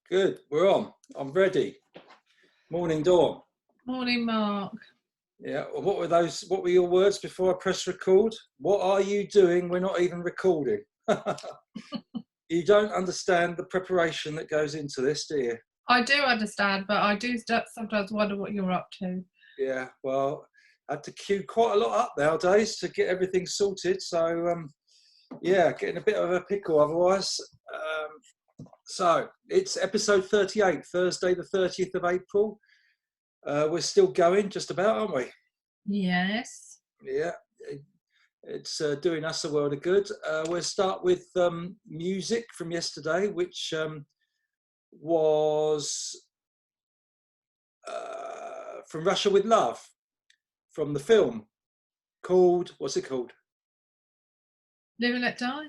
Good, we're on. I'm ready. Morning, Dawn. Morning, Mark. Yeah, well, what were those? What were your words before I press record? What are you doing? We're not even recording. You don't understand the preparation that goes into this, do you? I do understand, but I do sometimes wonder what you're up to. Yeah, well, I had to queue quite a lot up nowadays to get everything sorted. So, yeah, getting a bit of a pickle otherwise. So, it's episode 38, Thursday, the 30th of April. We're still going, just about, aren't we? Yes. Yeah, it's doing us a world of good. We'll start with music from yesterday, which was from Russia with Love, from the film called, what's it called? Live and Let Die?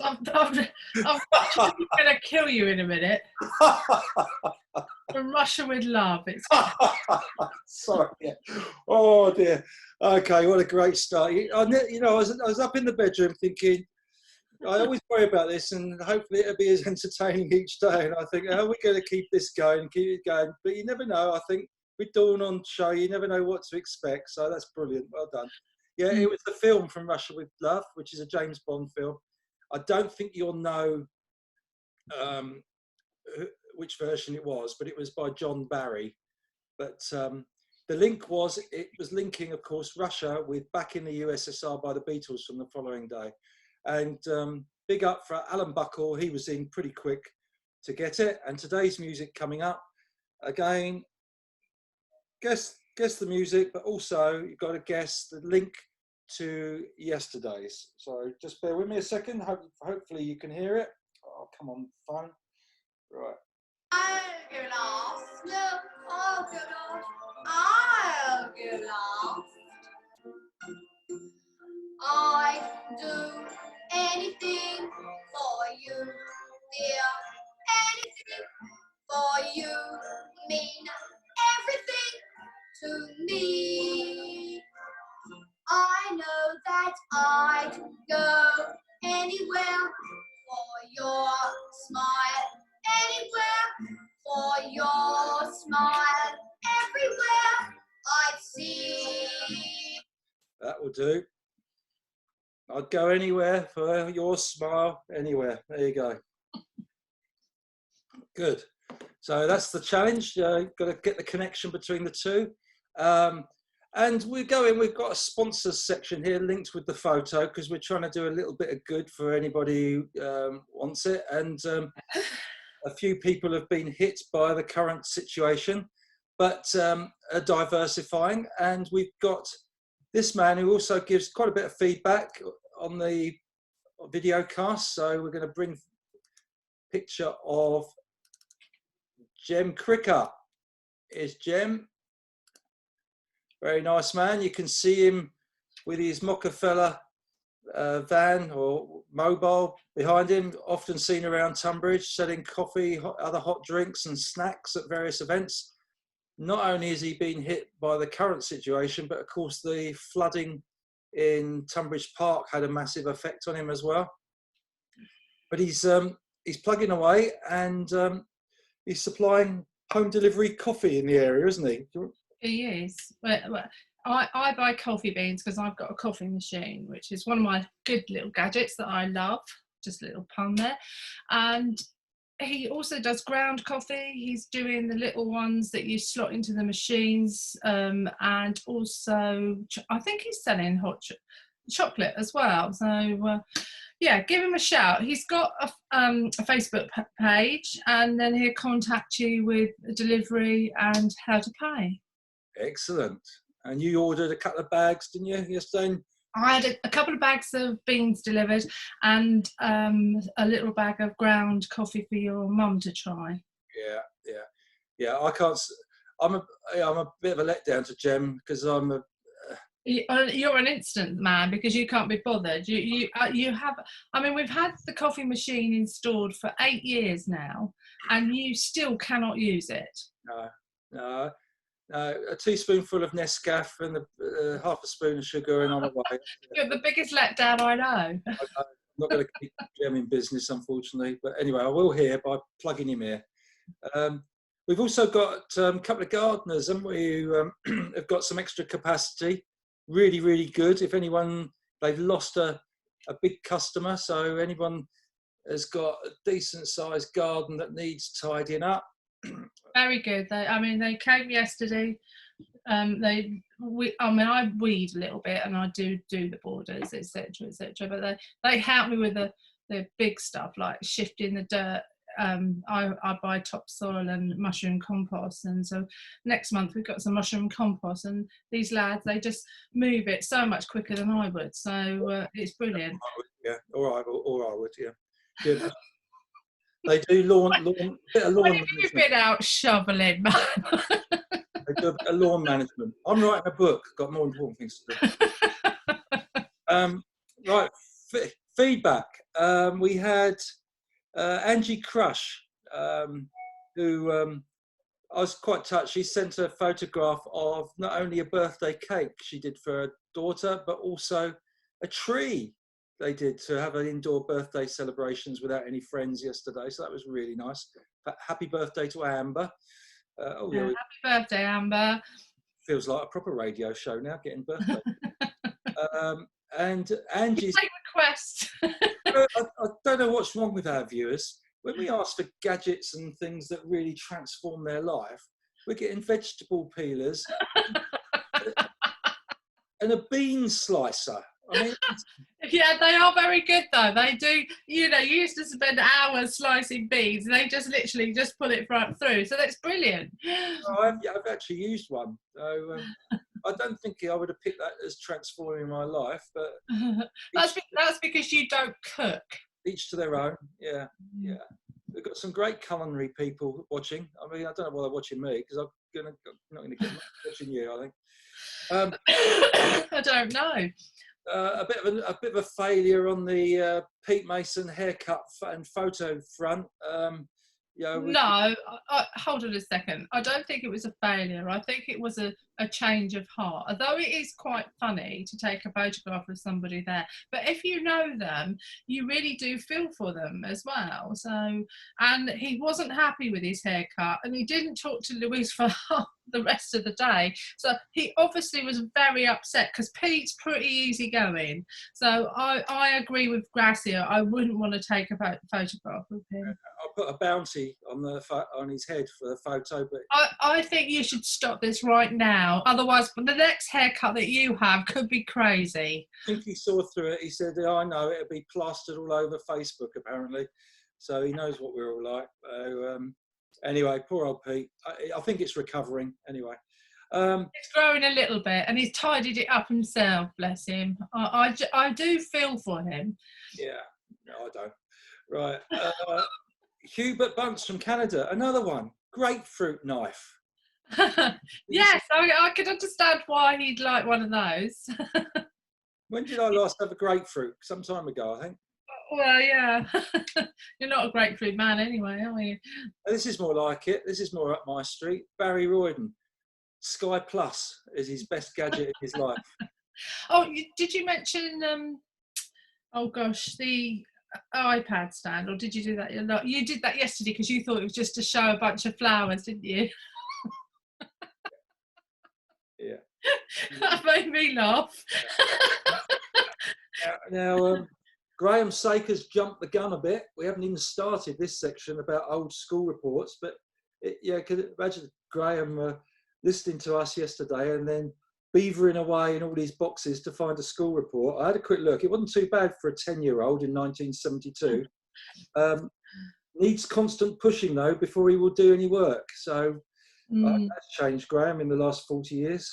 I'm going to kill you in a minute. From Russia with Love. It's Sorry. Oh dear. Okay, what a great start. I was up in the bedroom thinking, I always worry about this, and hopefully it'll be as entertaining each day. And I think, how are we going to keep this going and keep it going? But you never know. I think with Dawn on show, you never know what to expect. So that's brilliant. Well done. Yeah, it was the film from Russia with Love, which is a James Bond film. I don't think you'll know which version it was, but it was by John Barry. But the link was, it was linking, of course, Russia with Back in the USSR by the Beatles from the following day. And big up for Alan Buckle, he was in pretty quick to get it. And today's music coming up, again, guess the music, but also you've got to guess the link to yesterday's. So just bear with me a second, hopefully you can hear it. Oh, come on, phone. Right. I'll get lost. Look, I'll get lost. I'll get lost. I'd do anything for you, dear. Anything for you. Mean everything to me. I know that I'd go anywhere for your smile. Anywhere for your smile. Everywhere I'd see. That will do. I'd go anywhere for your smile, anywhere. There you go. Good. So that's the challenge. Got to get the connection between the two. And we've got a sponsors section here linked with the photo because we're trying to do a little bit of good for anybody who wants it. And a few people have been hit by the current situation, but are diversifying. And we've got this man who also gives quite a bit of feedback on the video cast. So we're going to bring a picture of Jem Cricker. Here's Jem. Very nice man. You can see him with his Mockefeller van or mobile behind him, often seen around Tunbridge, selling coffee, other hot drinks and snacks at various events. Not only has he been hit by the current situation, but of course the flooding in Tunbridge Park had a massive effect on him as well. But he's plugging away, and he's supplying home delivery coffee in the area, isn't he? He is. I buy coffee beans because I've got a coffee machine, which is one of my good little gadgets that I love. Just a little pun there. And he also does ground coffee. He's doing the little ones that you slot into the machines, and also I think he's selling hot chocolate as well. So yeah, give him a shout. He's got a Facebook page, and then he'll contact you with a delivery and how to pay. Excellent. And you ordered a couple of bags, didn't you, yesterday? I had a couple of bags of beans delivered and a little bag of ground coffee for your mum to try. Yeah. I can't. I'm a bit of a letdown to Jem because I'm a. You're an instant man because you can't be bothered. You have. I mean, we've had the coffee machine installed for 8 years now, and you still cannot use it. No. A teaspoonful of Nescafé and half a spoon of sugar, and I'm away. You're the biggest letdown I know. not going to keep Jem in business, unfortunately. But anyway, I will here by plugging him here. We've also got a couple of gardeners, haven't we, who have got some extra capacity. Really, really good. If anyone, they've lost a big customer, so anyone has got a decent sized garden that needs tidying up. Very good. They came yesterday. I weed a little bit, and I do the borders, etc., etc. But they help me with the big stuff like shifting the dirt. I buy topsoil and mushroom compost, and so next month we've got some mushroom compost, and these lads, they just move it so much quicker than I would, so it's brilliant. Yeah, or I would, yeah. Good. They do lawn bit of lawn When have you been out shoveling, man? They do a bit of lawn management. I'm writing a book, got more important things to do. Right, feedback. We had Angie Crush, who I was quite touched. She sent a photograph of not only a birthday cake she did for her daughter, but also a tree they did to have an indoor birthday celebrations without any friends yesterday. So that was really nice. But happy birthday to Amber. Happy birthday, Amber. Feels like a proper radio show now, getting birthday. And Angie's request. I don't know what's wrong with our viewers. When we ask for gadgets and things that really transform their life, we're getting vegetable peelers and a bean slicer. I mean, yeah, they are very good though. They do, you used to spend hours slicing beans, and they just literally just pull it right through. So that's brilliant. I've actually used one. So I don't think I would have picked that as transforming my life, but that's because you don't cook. Each to their own. Yeah, yeah. We've got some great culinary people watching. I mean, I don't know why they're watching me, because I'm not going to get watching you, I think. I don't know. A bit of a failure on the Pete Mason haircut and photo front. No, hold on a second. I don't think it was a failure. I think it was a change of heart. Although it is quite funny to take a photograph of somebody there, but if you know them, you really do feel for them as well. So, and he wasn't happy with his haircut, and he didn't talk to Louise for the rest of the day. So he obviously was very upset, because Pete's pretty easygoing. So I agree with Gracia. I wouldn't want to take a photograph of him. I'll put a bounty on his head for the photo, but I think you should stop this right now. Otherwise, the next haircut that you have could be crazy. I think he saw through it. He said, I know, it'll be plastered all over Facebook, apparently. So he knows what we're all like. Anyway, poor old Pete. I think it's recovering anyway. It's growing a little bit, and he's tidied it up himself, bless him. I do feel for him. Yeah, no, I don't. Right. Hubert Bunce from Canada, another one. Grapefruit knife. Yes, I could understand why he'd like one of those. When did I last have a grapefruit? Some time ago, I think. Well, yeah. You're not a grapefruit man anyway, are you? This is more like it. This is more up my street. Barry Royden. Sky Plus is his best gadget in his life. Oh, did you mention, the iPad stand, or did you do that? You did that yesterday because you thought it was just to show a bunch of flowers, didn't you? Yeah. That made me laugh. Now, Graham Saker's jumped the gun a bit. We haven't even started this section about old school reports, but could imagine Graham listening to us yesterday and then beavering away in all these boxes to find a school report. I had a quick look. It wasn't too bad for a 10-year-old in 1972. Needs constant pushing, though, before he will do any work. So that's changed, Graham, in the last 40 years.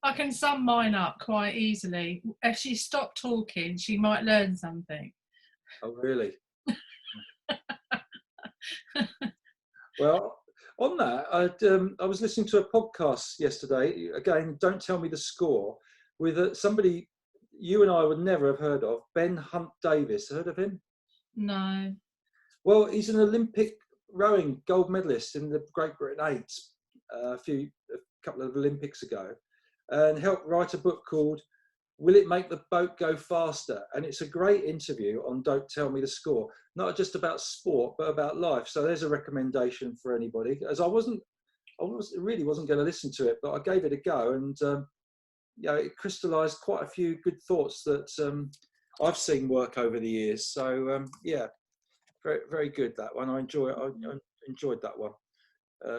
I can sum mine up quite easily. If she stopped talking, she might learn something. Oh, really? Well, on that, I was listening to a podcast yesterday. Again, don't tell me the score, with somebody you and I would never have heard of, Ben Hunt Davis. Heard of him? No. Well, he's an Olympic rowing gold medalist in the Great Britain Eights a couple of Olympics ago, and helped write a book called will it make the boat go faster? And it's a great interview on Don't Tell Me the Score, not just about sport, but about life. So there's a recommendation for anybody. As I really wasn't going to listen to it, but I gave it a go, and it crystallized quite a few good thoughts that I've seen work over the years. So very, very good, that one. I enjoyed that one.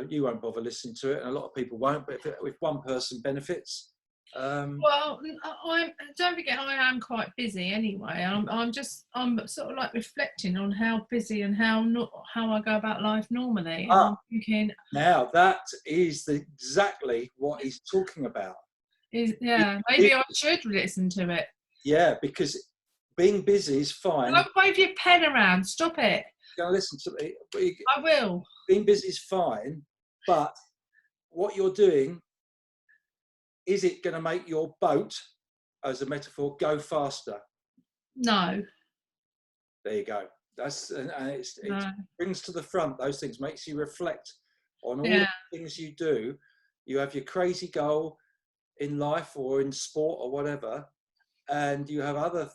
You won't bother listening to it, and a lot of people won't, but if one person benefits. Well, I don't forget, I am quite busy anyway. I'm sort of like reflecting on how busy and how I go about life normally. And I'm thinking, now that is exactly what he's talking about. Maybe I should listen to it. Yeah, because being busy is fine. Don't wave your pen around. Stop it. You're going to listen to me. I will. Being busy is fine, but what you're doing, is it going to make your boat, as a metaphor, go faster? No. There you go. It brings to the front those things, makes you reflect on all the things you do. You have your crazy goal in life or in sport or whatever, and you have other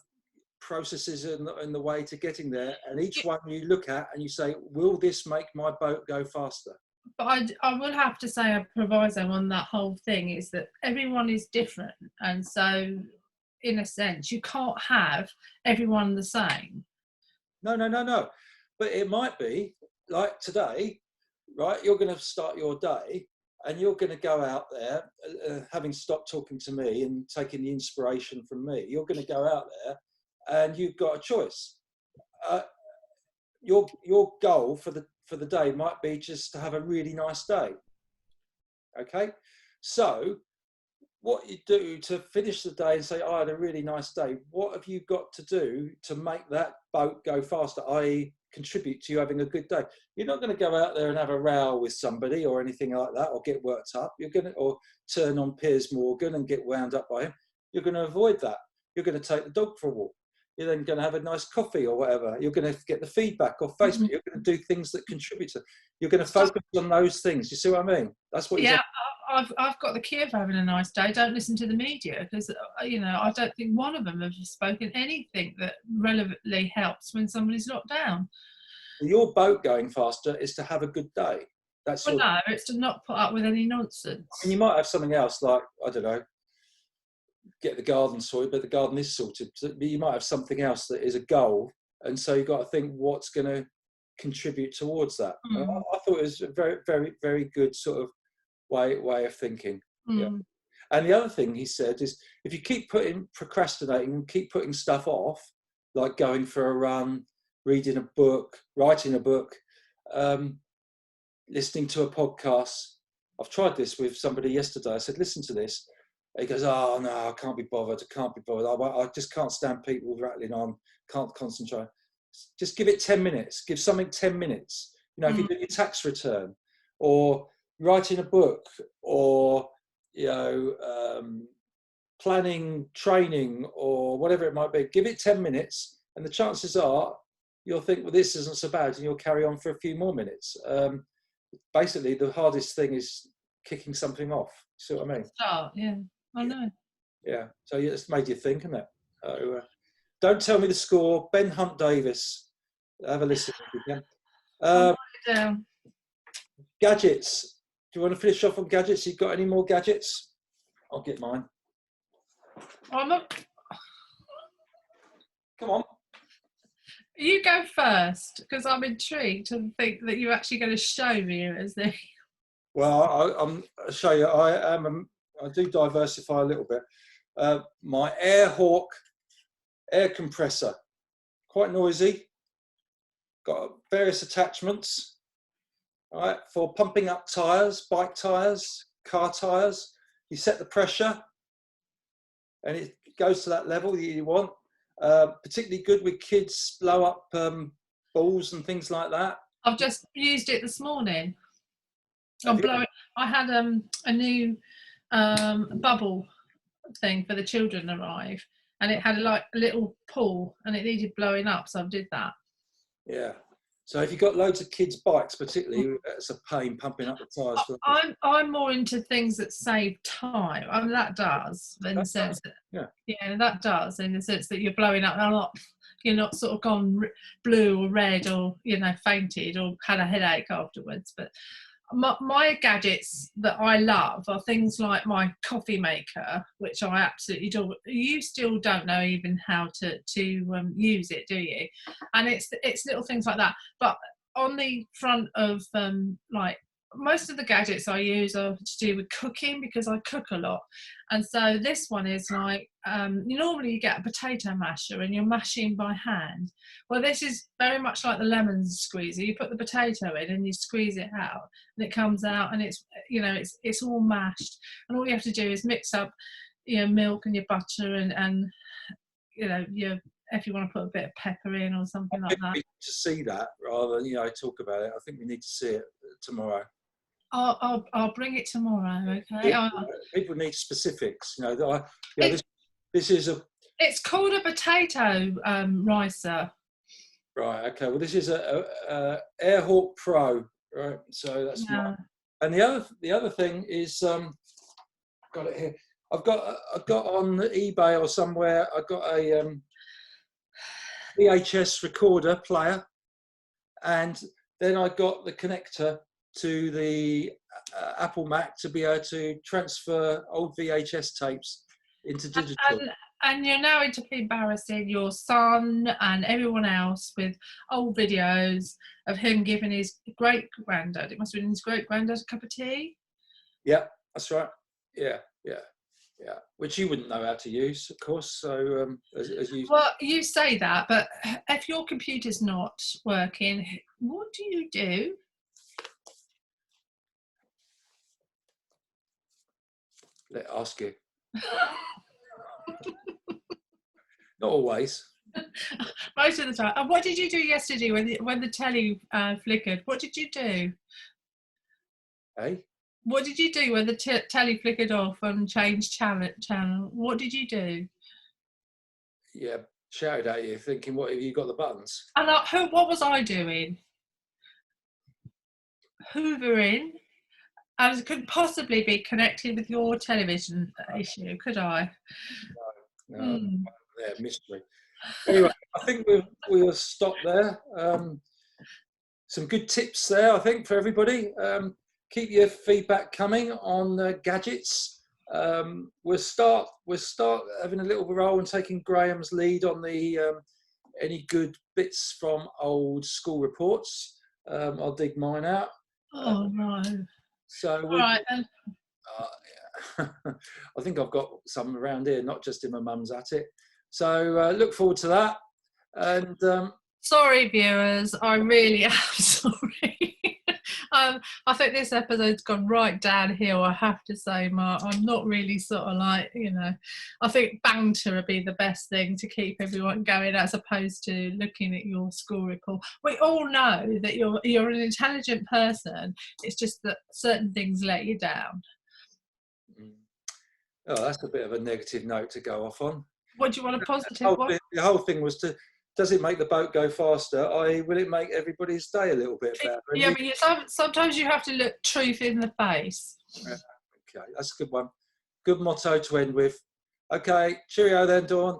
processes in the way to getting there, and each one you look at and you say, will this make my boat go faster? But I will have to say a proviso on that whole thing is that everyone is different, and so in a sense you can't have everyone the same. No, but it might be like today, right? You're going to start your day and you're going to go out there, having stopped talking to me and taking the inspiration from me, you're going to go out there and you've got a choice. Your goal for the day might be just to have a really nice day. Okay, so what you do to finish the day and say, I had a really nice day, what have you got to do to make that boat go faster, i.e. contribute to you having a good day? You're not going to go out there and have a row with somebody or anything like that, or get worked up. Or turn on Piers Morgan and get wound up by him. You're going to avoid that. You're going to take the dog for a walk. You're then going to have a nice coffee or whatever. You're going to get the feedback off Facebook. Mm-hmm. You're going to do things that contribute to. You're going to focus on those things. You see what I mean? That's what. Yeah, I've got the key of having a nice day. Don't listen to the media, because I don't think one of them have spoken anything that relevantly helps when somebody's locked down. Your boat going faster is to have a good day. That's no, it's to not put up with any nonsense. And you might have something else, like, I don't know, get the garden sorted, but the garden is sorted. But you might have something else that is a goal, and so you've got to think what's going to contribite towards that. Mm. I thought it was a very, very, very good sort of way of thinking. Mm. Yeah. And the other thing he said is, if you keep procrastinating and keep putting stuff off, like going for a run, reading a book, writing a book, listening to a podcast. I've tried this with somebody yesterday. I said, listen to this. He goes, oh, no, I can't be bothered. I just can't stand people rattling on, can't concentrate. Just give it 10 minutes. Give something 10 minutes. If you do your tax return or writing a book or, planning training or whatever it might be, give it 10 minutes. And the chances are you'll think, well, this isn't so bad. And you'll carry on for a few more minutes. Basically, the hardest thing is kicking something off. See what I mean? Oh, yeah. I know. Yeah, so it's made you think, isn't it? Don't Tell Me the Score, Ben Hunt Davis. Have a listen if you can. Gadgets. Do you want to finish off on gadgets? You got any more gadgets? I'll get mine. Come on. You go first, because I'm intrigued to think that you're actually going to show me it as the. Well, I'll show you. I do diversify a little bit. My Airhawk air compressor, quite noisy. Got various attachments, all right, for pumping up tyres, bike tyres, car tyres. You set the pressure and it goes to that level that you want. Particularly good with kids, blow up balls and things like that. I've just used it this morning. I had a new bubble thing for the children arrive, and it had a little pool and it needed blowing up, so I did that. Yeah, So if you've got loads of kids' bikes, particularly, it's a pain pumping up the tyres. I'm more into things that save time. I mean, that does, in the sense that, yeah, that does, in the sense that you're blowing up a lot. You're not sort of gone blue or red or, you know, fainted or had a headache afterwards. But my gadgets that I love are things like my coffee maker, which I absolutely do. You still don't know even how to use it, do you? And it's little things like that. But on the front of like most of the gadgets I use are to do with cooking, because I cook a lot. And so this one is like, normally you get a potato masher and you're mashing by hand. Well, this is very much like the lemon squeezer. You put the potato in and you squeeze it out and it comes out, and it's, you know, it's all mashed. And all you have to do is mix up your milk and your butter and you know, if you want to put a bit of pepper in or something like that. We need to see that rather than, you know, talk about it. I think we need to see it tomorrow. I'll bring it tomorrow, okay? People need specifics, you know. This is a... It's called a potato ricer. Right, okay. Well, this is a Airhawk Pro, right? So that's not... And the other thing is, got it here. I've got on eBay or somewhere, I've got a VHS recorder player, and then I got the connector to the Apple Mac to be able to transfer old VHS tapes into digital. And you're now into embarrassing your son and everyone else with old videos of him giving his great-granddad, it must have been his great-granddad, a cup of tea? Yeah, that's right. Yeah. Which you wouldn't know how to use, of course. So, as you... Well, you say that, but if your computer's not working, what do you do? Let's ask you. Not always. Most of the time. And what did you do yesterday when the telly flickered? What did you do? Hey? What did you do when the telly flickered off and changed channel? What did you do? Yeah, shouted at you, thinking, what have you got the buttons? And what was I doing? Hoovering. And it couldn't possibly be connected with your television issue, could I? No, yeah, mystery. Anyway, I think we'll stop there. Some good tips there, I think, for everybody. Keep your feedback coming on gadgets. We'll start having a little role and taking Graham's lead on the any good bits from old school reports. I'll dig mine out. Oh no. So all right then. I think I've got some around here, not just in my mum's attic. So look forward to that. And sorry, viewers, I really am sorry. I think this episode's gone right downhill, I have to say, Mark. I'm not really sort of like, you know, I think banter would be the best thing to keep everyone going, as opposed to looking at your school report. We all know that you're an intelligent person. It's just that certain things let you down. Oh, that's a bit of a negative note to go off on. What do you want a positive one? The whole thing was does it make the boat go faster? Will it make everybody's day a little bit better? Yeah, but sometimes you have to look truth in the face. Okay, that's a good one. Good motto to end with. Okay, cheerio then, Dawn.